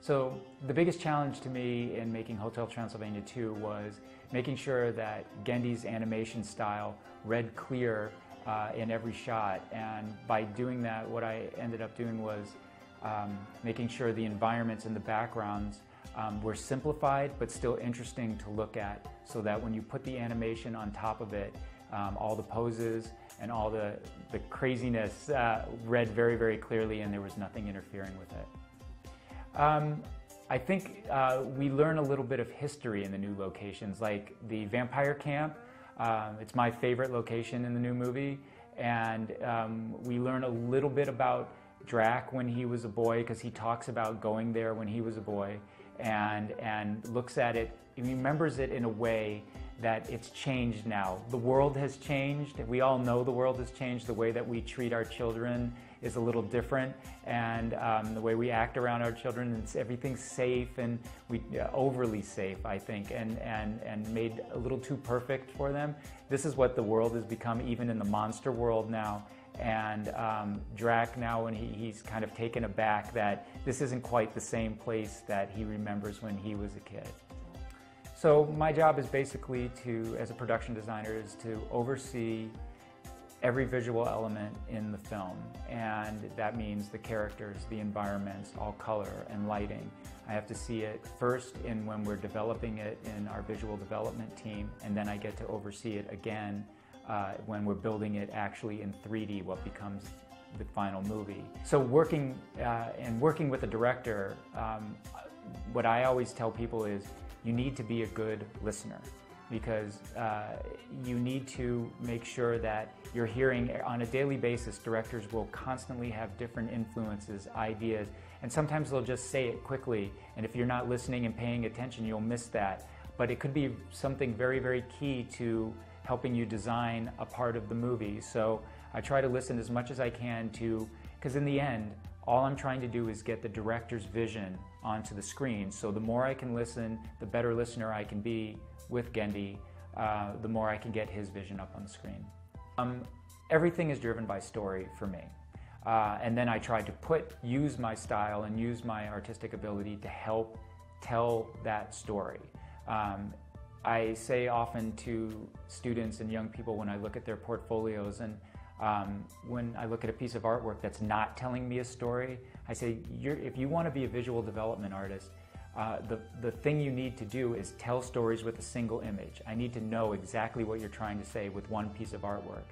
So the biggest challenge to me in making Hotel Transylvania 2 was making sure that Gendy's animation style read clear in every shot, and by doing that what I ended up doing was making sure the environments and the backgrounds were simplified but still interesting to look at, so that when you put the animation on top of it, all the poses and all the craziness read very, very clearly, and there was nothing interfering with it. I think we learn a little bit of history in the new locations, like the vampire camp. It's my favorite location in the new movie, and we learn a little bit about Drac when he was a boy, because he talks about going there when he was a boy, and looks at it, he remembers it in a way that it's changed now. The world has changed. We all know the world has changed. The way that we treat our children is a little different, and the way we act around our children, everything's safe, and overly safe, I think, and made a little too perfect for them. This is what the world has become, even in the monster world now. And Drac now, when he's kind of taken aback that this isn't quite the same place that he remembers when he was a kid. So my job is basically to, as a production designer, is to oversee every visual element in the film, and that means the characters, the environments, all color and lighting. I have to see it first when we're developing it in our visual development team, and then I get to oversee it again when we're building it actually in 3D, what becomes the final movie. So working with a director, what I always tell people is you need to be a good listener, because you need to make sure that you're hearing on a daily basis. Directors will constantly have different influences, ideas, and sometimes they'll just say it quickly, and if you're not listening and paying attention, you'll miss that. But it could be something very, very key to helping you design a part of the movie. So I try to listen as much as I can to, because in the end, all I'm trying to do is get the director's vision onto the screen. So the more I can listen, the better listener I can be with Gendy, the more I can get his vision up on the screen. Everything is driven by story for me. And then I try to use my style and use my artistic ability to help tell that story. I say often to students and young people when I look at their portfolios, and when I look at a piece of artwork that's not telling me a story, I say, if you want to be a visual development artist, the thing you need to do is tell stories with a single image. I need to know exactly what you're trying to say with one piece of artwork.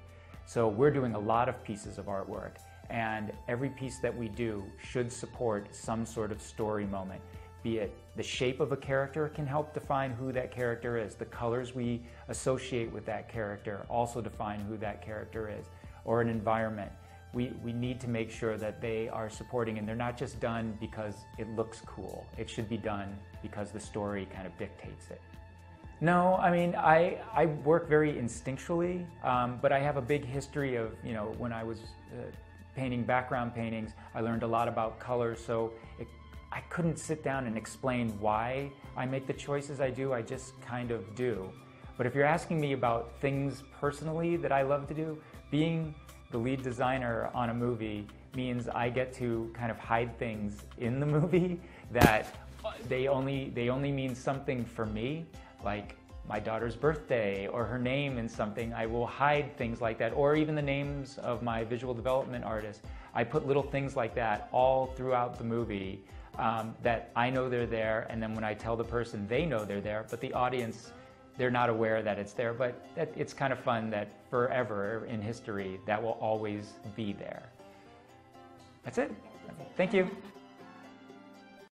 So we're doing a lot of pieces of artwork, and every piece that we do should support some sort of story moment. Be it the shape of a character can help define who that character is. The colors we associate with that character also define who that character is. Or an environment. We need to make sure that they are supporting, and they're not just done because it looks cool. It should be done because the story kind of dictates it. No, I mean, I work very instinctually, but I have a big history of, when I was painting background paintings, I learned a lot about color, so I couldn't sit down and explain why I make the choices I do, I just kind of do. But if you're asking me about things personally that I love to do, being the lead designer on a movie means I get to kind of hide things in the movie that they only mean something for me, like my daughter's birthday or her name in something. I will hide things like that, or even the names of my visual development artists. I put little things like that all throughout the movie that I know they're there, and then when I tell the person, they know they're there, but the audience, they're not aware that it's there. But it's kind of fun that forever in history that will always be there. That's it. Thank you.